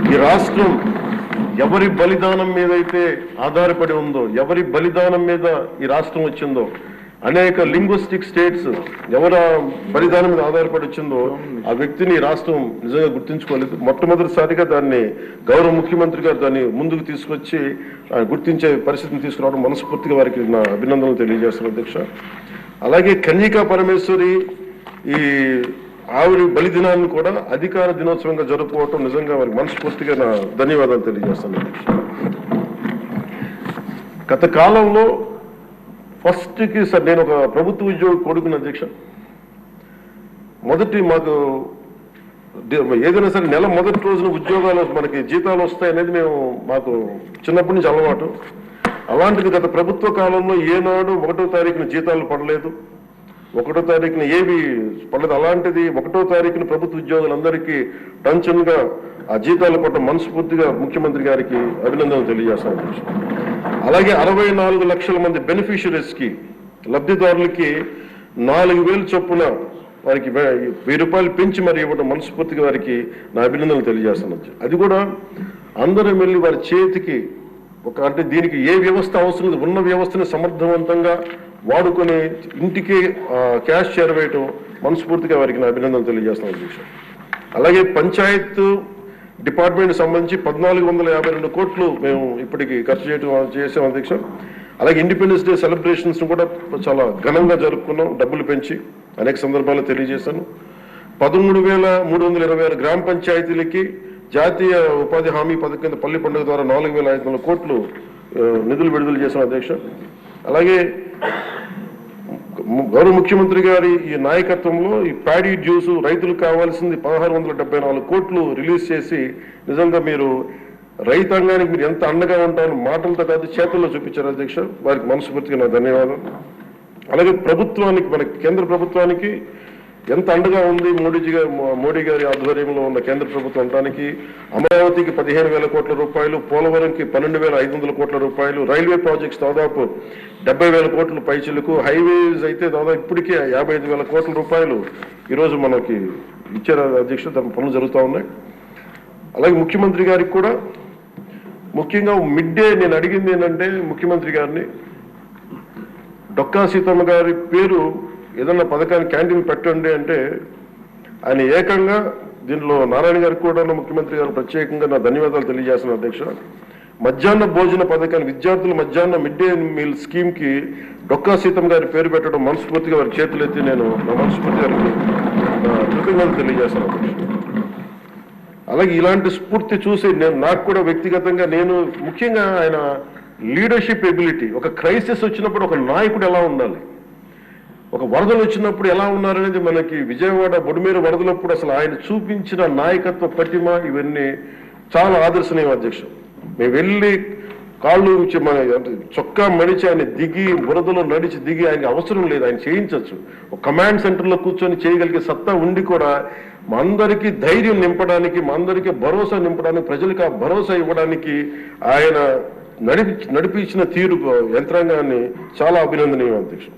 ఈ రాష్ట్రం ఎవరి బలిదానం మీద అయితే ఆధారపడి ఉందో, ఎవరి బలిదానం మీద ఈ రాష్ట్రం వచ్చిందో, అనేక లింగ్విస్టిక్ స్టేట్స్ ఎవరి బలిదానం మీద ఆధారపడి వచ్చిందో ఆ వ్యక్తిని రాష్ట్రం నిజంగా గుర్తించుకోలేదు. మొట్టమొదటిసారిగా దాన్ని గౌరవ ముఖ్యమంత్రి గారు దాన్ని ముందుకు తీసుకొచ్చి గుర్తించే పరిస్థితిని తీసుకురావడం మనస్ఫూర్తిగా వారికి నా అభినందనలు తెలియజేస్తున్నాను అధ్యక్ష. అలాగే కన్యకా పరమేశ్వరి ఈ ఆవిడ బలిదినాన్ని కూడా అధికార దినోత్సవంగా జరుపుకోవటం నిజంగా వారికి మనస్ఫూర్తిగా నా ధన్యవాదాలు తెలియజేస్తాను అధ్యక్ష. గత కాలంలో ఫస్ట్కి సార్ నేను ఒక ప్రభుత్వ ఉద్యోగి కొడుకుని అధ్యక్ష. మాకు ఏదైనా సరే నెల మొదటి రోజున ఉద్యోగాలు మనకి జీతాలు వస్తాయనేది మాకు చిన్నప్పటి నుంచి అలవాటు. అలాంటిది గత ప్రభుత్వ కాలంలో ఏనాడు 1వ తారీఖున జీతాలు పడలేదు, 1వ తారీఖున ఏవి పడలేదు. అలాంటిది 1వ తారీఖున ప్రభుత్వ ఉద్యోగులందరికీ టెన్షన్గా ఆ జీతాలు పట్ల మనస్ఫూర్తిగా ముఖ్యమంత్రి గారికి అభినందనలు తెలియజేస్తాను. అలాగే 64 లక్షల మంది బెనిఫిషరీస్కి లబ్ధిదారులకి 4,000 చొప్పున వారికి 1000 రూపాయలు పెంచి మరి ఇవ్వడం మనస్ఫూర్తిగా వారికి నా అభినందనలు తెలియజేస్తాను. అది కూడా అందరూ వెళ్ళి వారి చేతికి అంటే దీనికి ఏ వ్యవస్థ అవసరం లేదు, ఉన్న వ్యవస్థని సమర్థవంతంగా వాడుకొని ఇంటికి క్యాష్ చేరవేయటం మనస్ఫూర్తిగా వారికి నా అభినందనలు తెలియజేస్తాను అధ్యక్ష. అలాగే పంచాయత్ డిపార్ట్మెంట్ సంబంధించి 1,452 కోట్లు మేము ఇప్పటికి ఖర్చు చేసాం అధ్యక్ష. అలాగే ఇండిపెండెన్స్ డే సెలబ్రేషన్స్ కూడా చాలా ఘనంగా జరుపుకున్నాం, డబ్బులు పెంచి అనేక సందర్భాల్లో తెలియజేశాను. 13,326 గ్రామ పంచాయతీలకి జాతీయ ఉపాధి హామీ పథకం కింద పల్లి పండుగ ద్వారా 4,500 కోట్లు నిధులు విడుదల చేశాం అధ్యక్ష. అలాగే గౌరవ ముఖ్యమంత్రి గారి ఈ నాయకత్వంలో ఈ ప్యాడీ జ్యూస్ రైతులకు కావాల్సింది 1,674 కోట్లు రిలీజ్ చేసి నిజంగా మీరు రైతాంగానికి మీరు ఎంత అండగా ఉంటారని మాటలతో కాదు చేతుల్లో చూపించారు అధ్యక్ష. వారికి మనస్ఫూర్తిగా నా ధన్యవాదాలు. అలాగే ప్రభుత్వానికి మన కేంద్ర ప్రభుత్వానికి ఎంత అండగా ఉంది మోడీ గారి ఆధ్వర్యంలో ఉన్న కేంద్ర ప్రభుత్వం అంటానికి అమరావతికి 15,000 కోట్ల రూపాయలు, పోలవరంకి 12,500 కోట్ల రూపాయలు, రైల్వే ప్రాజెక్ట్స్ దాదాపు 70,000 కోట్ల పైచిలకు, హైవేస్ అయితే దాదాపు ఇప్పటికే 55,000 కోట్ల రూపాయలు ఈరోజు మనకి ఇచ్చారు అధ్యక్ష. దాని పనులు జరుగుతూ ఉన్నాయి. అలాగే ముఖ్యమంత్రి గారికి కూడా ముఖ్యంగా మిడ్ డే నేను అడిగింది ఏంటంటే ముఖ్యమంత్రి గారిని డొక్కా సీతమ్మ గారి పేరు ఏదన్నా పథకాన్ని క్యాంటీన్ పెట్టండి అంటే ఆయన ఏకంగా దీనిలో నారాయణ గారికి కూడా ముఖ్యమంత్రి గారు ప్రత్యేకంగా నా ధన్యవాదాలు తెలియజేస్తున్నాను అధ్యక్ష. మధ్యాహ్న భోజన పథకాన్ని విద్యార్థుల మధ్యాహ్న మిడ్ డే మీల్ స్కీమ్కి డొక్కా సీతమ్మ గారి పేరు పెట్టడం మనస్ఫూర్తిగా వారి చేతులెత్తి నేను నా మనస్ఫూర్తి గారికి కృతజ్ఞతలు తెలియజేస్తున్నాను అధ్యక్ష. అలాగే ఇలాంటి స్ఫూర్తి చూసి నాకు కూడా వ్యక్తిగతంగా ముఖ్యంగా ఆయన లీడర్షిప్ ఎబిలిటీ, ఒక క్రైసిస్ వచ్చినప్పుడు ఒక నాయకుడు ఎలా ఉండాలి, ఒక వరదలు వచ్చినప్పుడు ఎలా ఉన్నారనేది మనకి విజయవాడ బొడిమేరు వరదలప్పుడు అసలు ఆయన చూపించిన నాయకత్వ పటిమ ఇవన్నీ చాలా ఆదర్శనీయం అధ్యక్ష. మేము వెళ్ళి కాళ్ళు మన చొక్కా మడిచి ఆయన దిగి బురదలో నడిచి దిగి ఆయనకి అవసరం లేదు, ఆయన చేయించవచ్చు. ఒక కమాండ్ సెంటర్లో కూర్చొని చేయగలిగే సత్తా ఉండి కూడా మా అందరికీ ధైర్యం నింపడానికి, మా అందరికీ భరోసా నింపడానికి, ప్రజలకు ఆ భరోసా ఇవ్వడానికి ఆయన నడిపించిన తీరు యంత్రాంగాన్ని చాలా అభినందనీయం అధ్యక్ష.